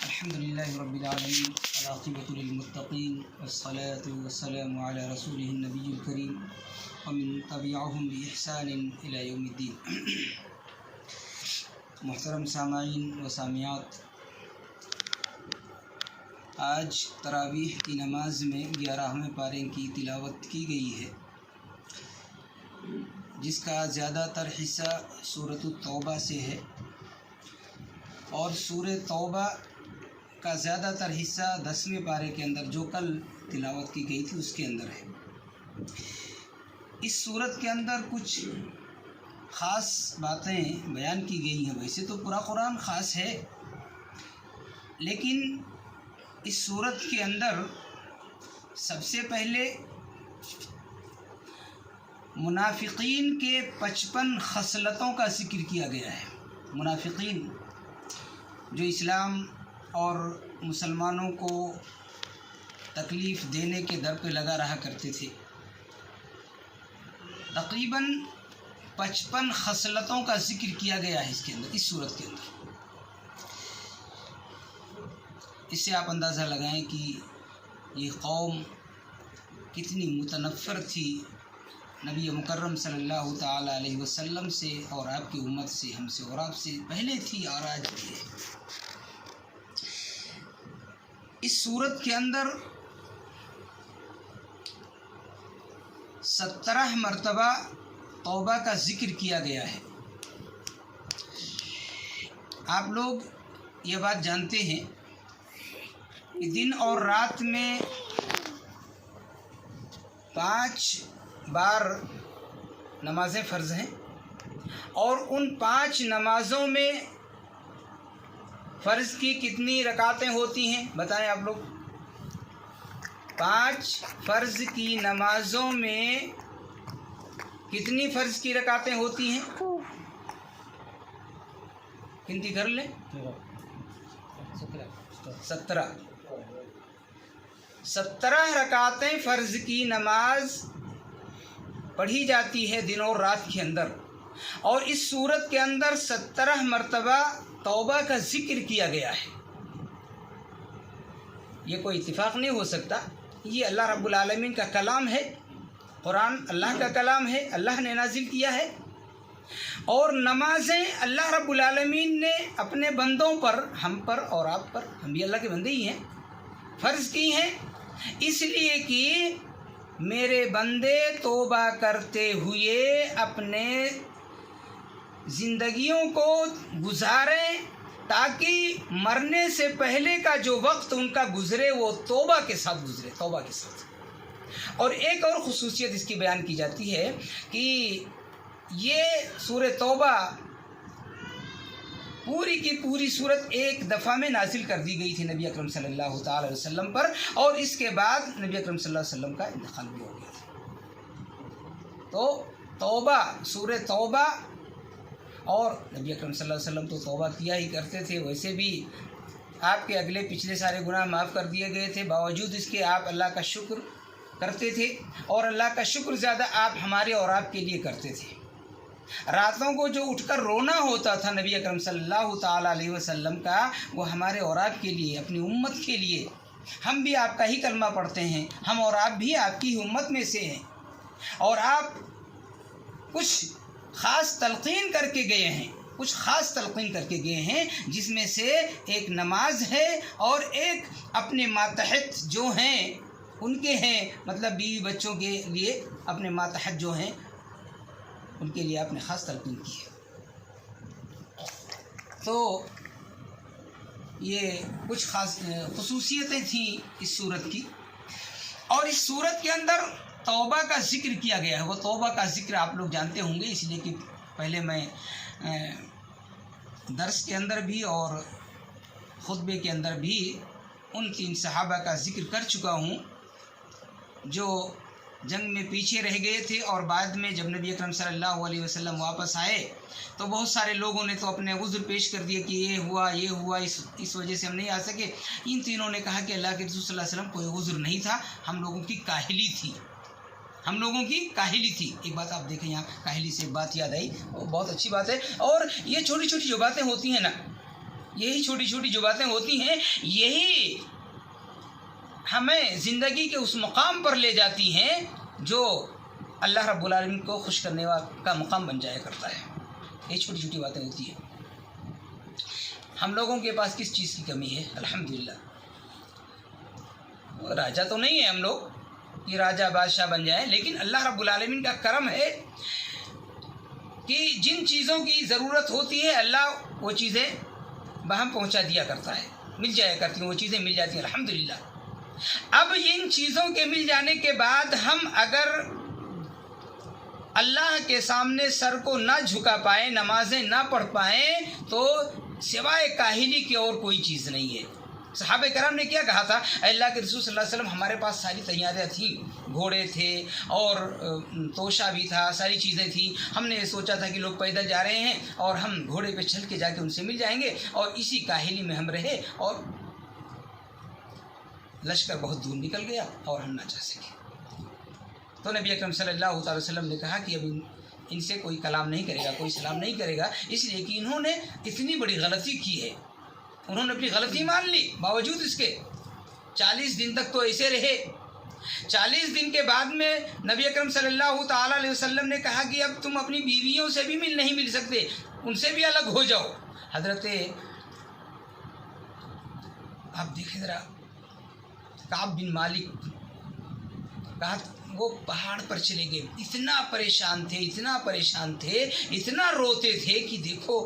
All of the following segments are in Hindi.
अल्हम्दुलिल्लाहि रब्बिल आलमीन वल आक़िबतु लिल मुत्तक़ीन वस्सलातु वस्सलामु अला रसूलिहिन नबिय्यिल करीम व मिन तबिअहुम बि इहसानिन इला यौमिद्दीन। मुहतरम सामाईन व सामियात, आज तरावीह की नमाज में 11वें पारे की तिलावत की गई है, जिसका ज़्यादातर हिस्सा सूरत तौबा से है और सूरह तौबा का ज़्यादातर हिस्सा 10वें पारे के अंदर जो कल तिलावत की गई थी उसके अंदर है। इस सूरत के अंदर कुछ ख़ास बातें बयान की गई हैं। वैसे तो पूरा कुरान ख़ास है, लेकिन इस सूरत के अंदर सबसे पहले मुनाफिकीन के 55 खसलतों का जिक्र किया गया है। मुनाफिकीन जो इस्लाम और मुसलमानों को तकलीफ़ देने के दर पे लगा रहा करते थे, तकरीबन 55 खसलतों का जिक्र किया गया है इसके अंदर, इस सूरत के अंदर। इससे आप अंदाज़ा लगाएं कि ये कौम कितनी मुतनफ़्फ़िर थी नबी मुकर्रम सल्लल्लाहु ताला अलैहि वसल्लम से और आपकी उम्मत से, हमसे और आपसे पहले थी और आज भी है। इस सूरत के अंदर 17 मरतबा तौबा का जिक्र किया गया है। आप लोग ये बात जानते हैं कि दिन और रात में 5 बार नमाज़ें फ़र्ज़ हैं और उन 5 नमाज़ों में फ़र्ज़ की कितनी रकातें होती हैं बताएं आप लोग। 5 फ़र्ज़ की नमाज़ों में कितनी फ़र्ज़ की रकातें होती हैं? गिनती कर लें। 17 रकातें फ़र्ज़ की नमाज पढ़ी जाती है दिन और रात के अंदर, और इस सूरत के अंदर 17 मरतबा तौबा का जिक्र किया गया है। ये कोई इत्तिफाक नहीं हो सकता, ये अल्लाह रब्बुल आलमीन का कलाम है। कुरान अल्लाह का कलाम है, अल्लाह ने नाजिल किया है। और नमाज़ें अल्लाह रब्बुल आलमीन ने अपने बंदों पर, हम पर और आप पर, हम भी अल्लाह के बंदे ही हैं, फ़र्ज़ की हैं, इसलिए कि मेरे बंदे तौबा करते हुए अपने ज़िंदगियों को गुजारें, ताकि मरने से पहले का जो वक्त उनका गुज़रे वो तौबा के साथ गुज़रे, तौबा के साथ। और एक और ख़ुसूसियत इसकी बयान की जाती है कि ये सूरह तौबा पूरी की पूरी सूरत एक दफ़ा में नाजिल कर दी गई थी नबी अकरम सल्लल्लाहु ताला अलैहि वसल्लम पर, और इसके बाद नबी अकरम सल्लल्लाहु अलैहि वसल्लम का इंतकाल भी हो गया था। तो तौबा, सूरह तौबा, और नबी अकरम सल्लल्लाहु अलैहि वसल्लम तो तौबा किया ही करते थे। वैसे भी आपके अगले पिछले सारे गुनाह माफ़ कर दिए गए थे, बावजूद इसके आप अल्लाह का शुक्र करते थे, और अल्लाह का शुक्र ज़्यादा आप हमारे और आपके लिए करते थे। रातों को जो उठकर रोना होता था नबी अकरम सल्लल्लाहु ताला अलैहि वसल्लम का, वो हमारे और आपके लिए, अपनी उम्मत के लिए। हम भी आपका ही कलमा पढ़ते हैं, हम और आप भी आपकी ही उम्मत में से हैं, और आप कुछ ख़ास तलक़ीन करके गए हैं, कुछ ख़ास तलक़ीन करके गए हैं, जिसमें से एक नमाज है और एक अपने मातहत जो हैं उनके हैं, मतलब बीवी बच्चों के लिए अपने मातहत जो हैं उनके लिए आपने ख़ास तलक़ीन की है। तो ये कुछ ख़ास ख़ुसूसियतें थी इस सूरत की। और इस सूरत के अंदर तौबा का जिक्र किया गया है। वो तौबा का जिक्र आप लोग जानते होंगे, इसलिए कि पहले मैं दर्स के अंदर भी और खुतबे के अंदर भी उन 3 सहाबा का जिक्र कर चुका हूँ जो जंग में पीछे रह गए थे, और बाद में जब नबी अकरम सल्लल्लाहु अलैहि वसल्लम वापस आए तो बहुत सारे लोगों ने तो अपने उज़्र पेश कर दिए कि ये हुआ इस वजह से हम नहीं आ सके। इन तीनों ने कहा कि अल्लाह के रसूल सल्लल्लाहु अलैहि वसल्लम कोई उज़्र नहीं था, हम लोगों की काहिली थी, हम लोगों की काहिली थी। एक बात आप देखें, यहाँ काहिली से एक बात याद आई, बहुत अच्छी बात है। और ये छोटी छोटी जो बातें होती हैं ना, यही छोटी छोटी जो बातें होती हैं, यही हमें ज़िंदगी के उस मुकाम पर ले जाती हैं जो अल्लाह रब्बुल आलमीन को खुश करने का मुकाम बन जाया करता है। ये छोटी छोटी बातें होती हैं। हम लोगों के पास किस चीज़ की कमी है? अल्हम्दुलिल्लाह, राजा तो नहीं है हम लोग कि राजा बादशाह बन जाए, लेकिन अल्लाह रब्बुल आलमीन का करम है कि जिन चीज़ों की ज़रूरत होती है अल्लाह वो चीज़ें वहाँ पहुँचा दिया करता है, मिल जाया करती हैं, वो चीज़ें मिल जाती हैं अल्हम्दुलिल्लाह। अब इन चीज़ों के मिल जाने के बाद हम अगर अल्लाह के सामने सर को ना झुका पाए, नमाजें ना पढ़ पाए, तो सिवाय काहिली की और कोई चीज़ नहीं है। सहाबे करम ने क्या कहा था? अल्लाह के रसूल सल्लल्लाहु अलैहि वसल्लम, हमारे पास सारी तैयारियाँ थी, घोड़े थे और तोशा भी था, सारी चीज़ें थी। हमने सोचा था कि लोग पैदल जा रहे हैं और हम घोड़े पे चल के जाके उनसे मिल जाएंगे, और इसी काहिली में हम रहे और लश्कर बहुत दूर निकल गया और हम ना जा सके। तो नबी अकरम सल्लल्लाहु अलैहि वसल्लम ने कहा कि अब इनसे कोई कलाम नहीं करेगा, कोई सलाम नहीं करेगा, इसलिए कि इन्होंने इतनी बड़ी गलती की है। उन्होंने अपनी गलती मान ली, बावजूद इसके 40 दिन तक तो ऐसे रहे। 40 दिन के बाद में नबी अकरम सल्लल्लाहु ताला अलैहि वसल्लम ने कहा कि अब तुम अपनी बीवियों से भी नहीं मिल सकते, उनसे भी अलग हो जाओ। हजरत आप देखें ज़रा, काब बिन मालिक कहा वो पहाड़ पर चले गए, इतना परेशान थे, इतना परेशान थे, इतना रोते थे कि देखो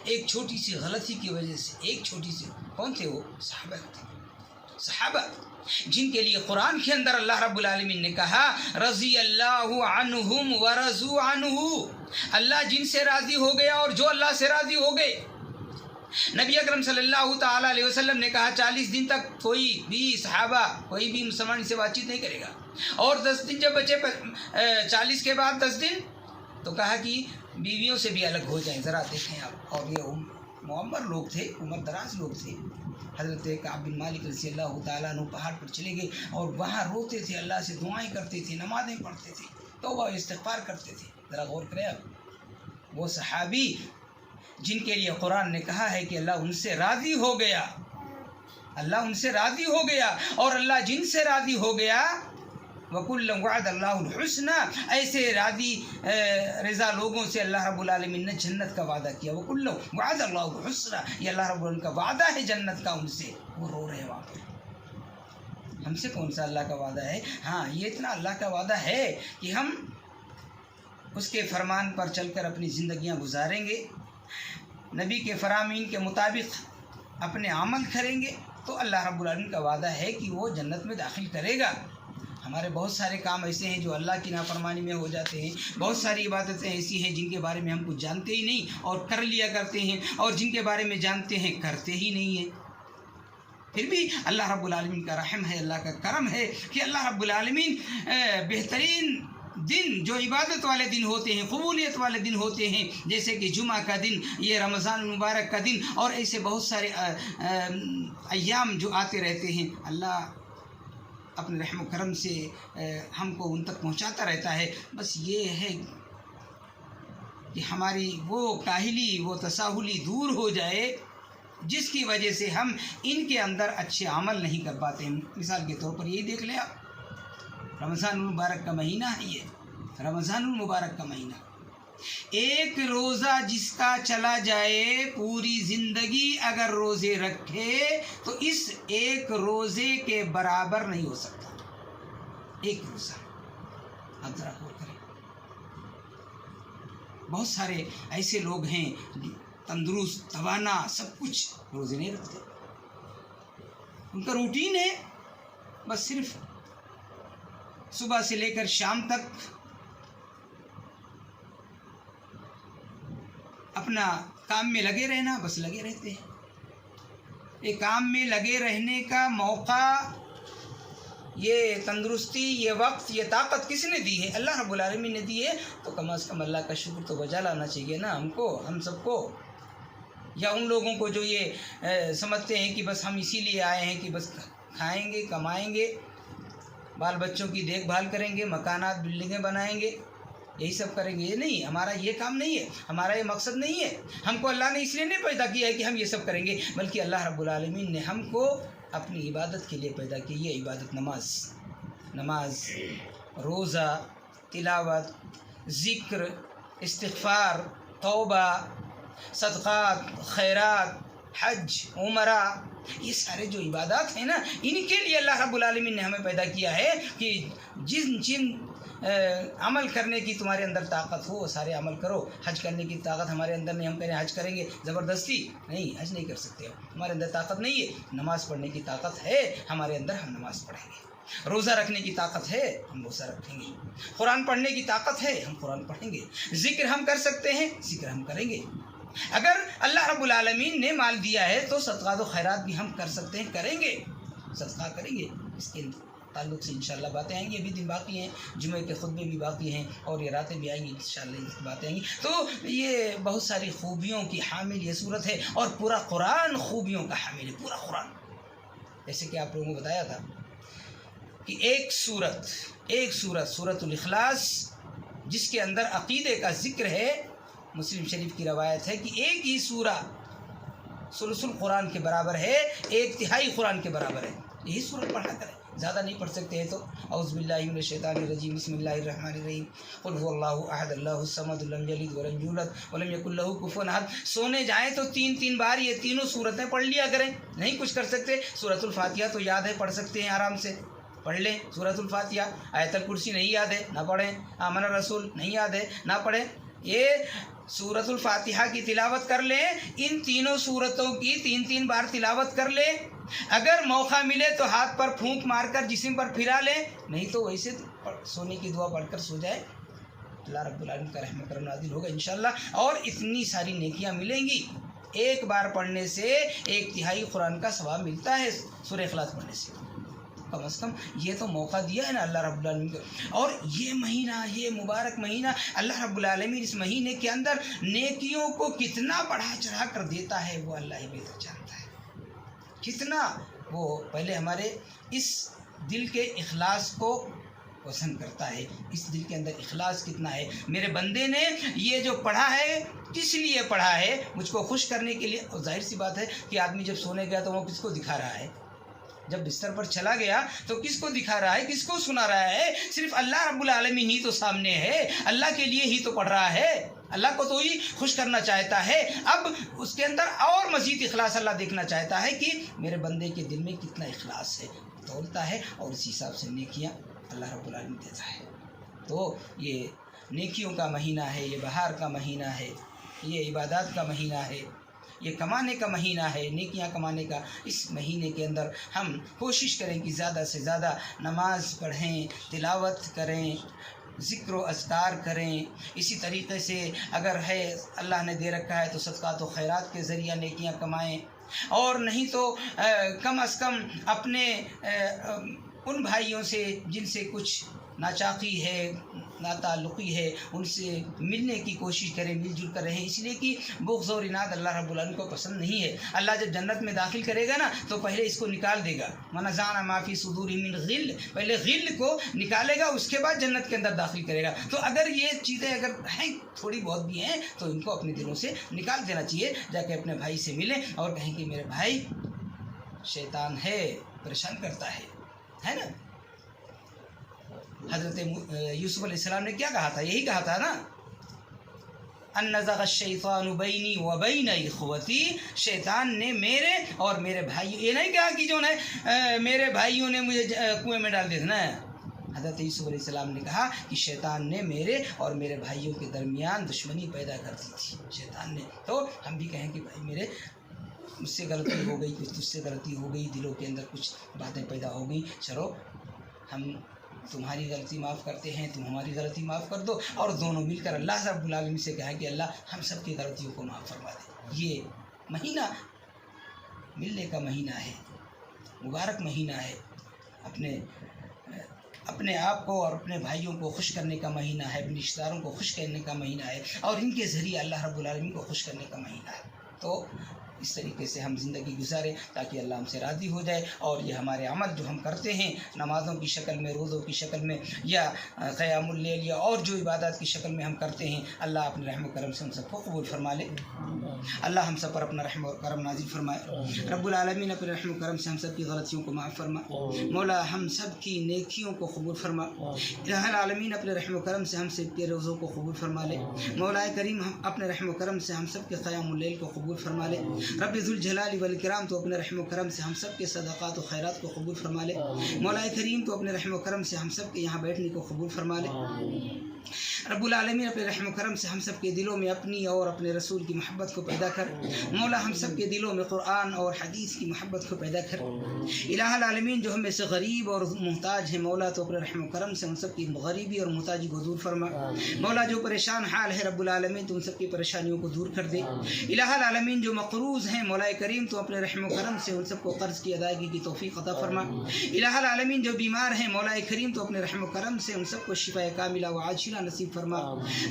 एक छोटी सी गलती की वजह से, एक छोटी सी, कौन थे वो? सहाबा थे, सहाबा जिनके लिए कुरान के अंदर अल्लाह रब्बुल आलमीन ने कहा रज़ी अल्लाहु अन्हुम व रज़ू अन्हु, अल्लाह जिनसे राज़ी हो गया और जो अल्लाह से राज़ी हो गए। नबी अकरम सल्लल्लाहु ताला अलैहि वसल्लम ने कहा 40 दिन तक कोई भी सहाबा, कोई भी मुसलमान से बातचीत नहीं करेगा, और 10 दिन जब बचे 40 के बाद 10 दिन, तो कहा कि बीवियों से भी अलग हो जाएं। ज़रा देखें आप, और ये मुअम्मर लोग थे, उम्र दराज लोग थे। हज़रत काब बिन मालिक रज़ियल्लाहु ताला अन्हु पहाड़ पर चले गए और वहाँ रोते थे, अल्लाह से दुआएं करते थे, नमाज़ें पढ़ते थे, तौबा इस्तिग़फ़ार करते थे। ज़रा गौर करें आप, वो सहाबी जिनके लिए कुरान ने कहा है कि अल्लाह उनसे राज़ी हो गया, अल्लाह उनसे राज़ी हो गया, और अल्लाह जिनसे राज़ी हो गया वकुल्लम वअदल्लाहुल हुस्ना, ऐसे राज़ी रज़ा लोगों से अल्लाह रब्बुल आलमीन ने जन्नत का वादा किया। वकुल्लम वअदल्लाहुल हुस्ना, ये अल्लाह रब्बुल आलमीन का वादा है जन्नत का उनसे। वो रो रहे हैं वहाँ पर। हमसे कौन सा अल्लाह का वादा है? हाँ, ये इतना अल्लाह का वादा है कि हम उसके फरमान पर चलकर अपनी ज़िंदगियाँ गुजारेंगे, नबी के फरामीन के मुताबिक अपने अमल करेंगे, तो अल्लाह रब्बुल आलमीन का वादा है कि वो जन्नत में दाखिल करेगा। हमारे बहुत सारे काम ऐसे हैं जो अल्लाह की नाफरमानी में हो जाते हैं, बहुत सारी इबादतें ऐसी हैं जिनके बारे में हम कुछ जानते ही नहीं और कर लिया करते हैं, और जिनके बारे में जानते हैं करते ही नहीं हैं। फिर भी अल्लाह रब्बुल आलमीन का रहम है, अल्लाह का करम है कि अल्लाह रब्बुल आलमीन बेहतरीन दिन जो इबादत वाले दिन होते हैं, कबूलियत वाले दिन होते हैं, जैसे कि जुमा का दिन, ये रमज़ान मुबारक का दिन, और ऐसे बहुत सारे अय्याम जो आते रहते हैं, अल्लाह अपने रहम करम से हमको उन तक पहुंचाता रहता है। बस ये है कि हमारी वो काहिली, वो तसाहुली दूर हो जाए जिसकी वजह से हम इनके अंदर अच्छे अमल नहीं कर पाते हैं। मिसाल के तौर पर यही देख लें आप, रमज़ान मुबारक का महीना है, ये रमज़ान मुबारक का महीना, एक रोज़ा जिसका चला जाए, पूरी ज़िंदगी अगर रोज़े रखे तो इस एक रोज़े के बराबर नहीं हो सकता। एक रोज़ा, आप ज़रा गौर करें, बहुत सारे ऐसे लोग हैं तंदुरुस्त, तवाना, सब कुछ, रोज़े नहीं रखते। उनका रूटीन है बस सिर्फ सुबह से लेकर शाम तक अपना काम में लगे रहना, बस लगे रहते हैं। ये काम में लगे रहने का मौका, ये तंदुरुस्ती, ये वक्त, ये ताकत किसने दी है? अल्लाह रब्बुल आलमीन ने दी है। तो कम से कम अल्लाह का शुक्र तो बजा लाना चाहिए ना हमको, हम सबको। या उन लोगों को जो ये समझते हैं कि बस हम इसीलिए आए हैं कि बस खाएंगे, कमाएंगे, बाल बच्चों की देखभाल करेंगे, मकानात बिल्डिंगें बनाएंगे, यही सब करेंगे। ये नहीं, हमारा ये काम नहीं है, हमारा ये मकसद नहीं है। हमको अल्लाह ने इसलिए नहीं पैदा किया है कि हम ये सब करेंगे, बल्कि अल्लाह रब्बुल आलमीन ने हमको अपनी इबादत के लिए पैदा की। ये इबादत नमाज, रोज़ा, तिलावत, ज़िक्र, इस्तिग़फ़ार, तौबा, सदक़ात, खैरात, हज, उमरा, ये सारे जो इबादत हैं ना, इनके लिए अल्लाह रब्बुल आलमीन ने हमें पैदा किया है कि जिन अमल करने की तुम्हारे अंदर ताकत हो वो सारे अमल करो। हज करने की ताकत हमारे अंदर नहीं, हम कहें हज करेंगे ज़बरदस्ती नहीं, हज नहीं कर सकते हो, हमारे अंदर ताकत नहीं है। नमाज़ पढ़ने की ताकत है हमारे अंदर, हम नमाज़ पढ़ेंगे। रोज़ा रखने की ताकत है, हम रोज़ा रखेंगे। कुरान पढ़ने की ताकत है, हम कुरान पढ़ेंगे। ज़िक्र हम कर सकते हैं, ज़िक्र हम करेंगे। अगर अल्लाह रब्बुल आलमीन ने माल दिया है तो सदक़ात व खैरात भी हम कर सकते हैं, करेंगे, सदक़ा करेंगे। इसके ताल्लुक़ से इंशाअल्लाह बातें आएंगी। अभी दिन बाकी हैं, जुमे के खुतबे भी बाकी हैं और ये रातें भी आएंगी, इंशाअल्लाह इनकी बातें आएंगी। तो ये बहुत सारी खूबियों की हामिल ये सूरत है और पूरा कुरान खूबियों का हामिल है, पूरा कुरान। जैसे कि आप लोगों को बताया था कि एक सूरत सूरतुल इखलास, जिसके अंदर अक़ीदे का ज़िक्र है। मुस्लिम शरीफ की रवायत है कि एक ही सूरा सुलुसुल कुरान के बराबर है, 1/3 कुरान के बराबर है। यही सूरत पढ़ा करें, ज़्यादा नहीं पढ़ सकते हैं तो औज़ु बिल्लाहि मिनश शैतानिर रजीम, बिस्मिल्लाहिर रहमानिर रहीम, कुल हुवल्लाहु अहद, अल्लाहुस समद, लम यलिद वलम यूलद वलम यकुल लहू कुफुवन अहद। सोने जाएँ तो 3-3 बार ये तीनों सूरतें पढ़ लिया करें। नहीं कुछ कर सकते, सूरतुल फातिहा तो याद है, पढ़ सकते हैं, आराम से पढ़ लें सूरतुल फातिहा। आयतुल कुर्सी नहीं याद है, ना पढ़ें। आमना रसूल नहीं याद है, ना पढ़ें। ये सूरतुल फातिहा की तिलावत कर लें, इन तीनों सूरतों की 3-3 बार तिलावत कर लें। अगर मौका मिले तो हाथ पर फूंक मारकर जिस्म पर फिरा लें, नहीं तो वैसे सोने की दुआ पढ़कर सो जाए। अल्लाह रब्बुल आलमीन का रहमत करम नाज़िल होगा इंशाअल्लाह, और इतनी सारी नेकियां मिलेंगी। एक बार पढ़ने से 1/3 कुरान का सवाब मिलता है सूरह इखलास पढ़ने से। कम से कम ये तो मौका दिया है ना अल्लाह रब्बुल आलमीन को। और ये महीना, ये मुबारक महीना, अल्लाह रब्बुल आलमीन इस महीने के अंदर नेकियों को कितना बढ़ा चढ़ा कर देता है, वो अल्लाह ही बेहतर जानता है। कितना वो पहले हमारे इस दिल के इखलास को पसंद करता है, इस दिल के अंदर इखलास कितना है। मेरे बंदे ने ये जो पढ़ा है किस लिए पढ़ा है, मुझको खुश करने के लिए। और जाहिर सी बात है कि आदमी जब सोने गया तो वो किसको दिखा रहा है, जब बिस्तर पर चला गया तो किसको दिखा रहा है, किसको सुना रहा है? सिर्फ अल्लाह रब्बुल आलमीन ही तो सामने है, अल्लाह के लिए ही तो पढ़ रहा है, अल्लाह को तो ही खुश करना चाहता है। अब उसके अंदर और मज़ीद इखलास अल्लाह देखना चाहता है कि मेरे बंदे के दिल में कितना इखलास है, तोलता है और इस हिसाब से नेकियां अल्लाह रब्बुल आलमीन देता है। तो ये नेकियों का महीना है, ये बहार का महीना है, ये इबादत का महीना है, ये कमाने का महीना है, नेकियां कमाने का। इस महीने के अंदर हम कोशिश करें कि ज़्यादा से ज़्यादा नमाज पढ़ें, तिलावत करें, ज़िक्र अज़कार करें। इसी तरीक़े से अगर है अल्लाह ने दे रखा है तो सदक़ात व खैरात के ज़रिए नेकियां कमाएं, और नहीं तो कम अज़ कम अपने उन भाइयों से जिनसे कुछ नाचाकी है, नाताल्लुक़ी है, उनसे मिलने की कोशिश करें, मिलजुल कर रहें। इसलिए कि बुग़्ज़ और इनाद अल्लाह रब्बुल आलमीन को पसंद नहीं है। अल्लाह जब जन्नत में दाखिल करेगा ना तो पहले इसको निकाल देगा, वनज़अना मा फ़ी सुदूरिहिम मिन ग़िल, पहले ग़िल को निकालेगा, उसके बाद जन्नत के अंदर दाखिल करेगा। तो अगर ये चीज़ें अगर हैं, थोड़ी बहुत भी हैं, तो इनको अपने दिलों से निकाल देना चाहिए। जाके अपने भाई से मिलें और कहें कि मेरे भाई शैतान है, परेशान करता है ना। हज़रत यूसुफ़ अलैहिस्सलाम ने क्या कहा था, यही कहा था ना, अन्नज़ग़ शैतानु बैनी व बैन इख़्वती, शैतान ने मेरे और मेरे भाइयों, ये नहीं कहा कि जो है मेरे भाइयों ने मुझे कुएं में डाल दिया ना। हज़रत यूसुफ़ अलैहिस्सलाम ने कहा कि शैतान ने मेरे और मेरे भाइयों के दरमियान दुश्मनी पैदा कर दी थी, शैतान ने। तो हम भी कहें कि भाई मेरे मुझसे गलती हो गई, कुछ तुझसे गलती हो गई, दिलों के अंदर कुछ बातें पैदा हो गई, चलो हम तुम्हारी गलती माफ़ करते हैं, तुम हमारी गलती माफ़ कर दो, और दोनों मिलकर अल्लाह रब्बुल आलमीन से कहा कि अल्लाह हम सब की गलतियों को माफ़ फरमा दे। ये महीना मिलने का महीना है, मुबारक महीना है, अपने आप को और अपने भाइयों को खुश करने का महीना है, अपने रिश्तेदारों को खुश करने का महीना है, और इनके ज़रिए अल्लाह रब्बुल आलमीन को खुश करने का महीना है। तो इस तरीके से हम ज़िंदगी गुजारें ताकि अल्लाह हमसे राज़ी हो जाए और ये हमारे अमल जो हम करते हैं नमाज़ों की शक्ल में, रोज़ों की शक्ल में या क़यामुल लैल या और जो इबादत की शक्ल में हम करते हैं, अल्लाह अपने रहम करम से हम सबको कबूल फरमा ले। अल्लाह हम सब पर अपना रहम और करम नाजिल फरमाए। रब्बुल आलमीन अपने रहम करम से हम सब की गलतियों को माफ़ फरमा। मौला हम सब की नेकियों को कबूल फरमा। इलाहुल आलमीन अपने रहम करम से हम सब के रोज़ों को कबूल फरमा ले। मौला करीम हम अपने रहम करम से हम सब के क़यामुल लैल को कबूल फरमा ले। रब्बि ज़ुल जलाली वल इकराम तो अपने रहम करम से हम सब के सदक़ात और खैरात को कबूल फरमा ले। मौला करीम तो अपने रहम करम से हम सब के यहाँ बैठने को कबूल फरमा ले। रब्बुल आलमीन अपने रहम करम से हम सब के दिलों में अपनी और अपने रसूल की मोहब्बत को पैदा कर। मौला हम सब के दिलों में कुरान और हदीस की मोहब्बत को पैदा कर। इलाहुल आलमीन जो हमें से गरीब और मोहताज है मौला तो अपने रहम करम से उन सब की गरीबी और मोहताजी को दूर फरमा। मौला जो परेशान हाल है रब्बुल आलमीन तो उन सब की परेशानियों को दूर कर दे। इलाहुल आलमीन जो मक़रूज़ हैं मौला करीम तो अपने रहम करम से उन सबको कर्ज़ की अदायगी की तौफ़ीक़ अता फरमा। इलाहुल आलमीन जो बीमार हैं मौला करीम तो अपने रहम करम से उन सबको शिफ़ा कामिला व आजिला नसीब फरमा।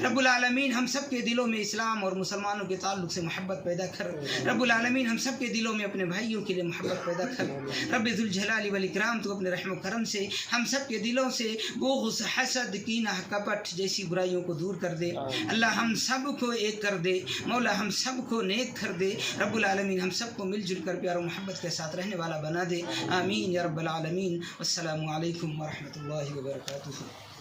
रब्बुल आलमीन हम सब के दिलों में इस्लाम और मुसलमानों के ताल्लुक़ से मोहब्बत पैदा कर। रब्बुल आलमीन हम सब के दिलों में अपने भाइयों के लिए मोहब्बत पैदा कर। रब्बि ज़ुल जलाली वल इकराम तो अपने रहम करम से हम सब के दिलों से बुग़्ज़, हसद, कीना, कपट जैसी बुराइयों को दूर कर दे। अल्लाह हम सब को एक कर दे। मौला हम सब को नेक कर दे। रब्बुल आलमीन हम सब को मिलजुल कर प्यार और मोहब्बत के साथ रहने वाला बना दे। आमीन या रब्बल आलमीन। अस्सलामु अलैकुम व रहमतुल्लाहि व बरकातुहू।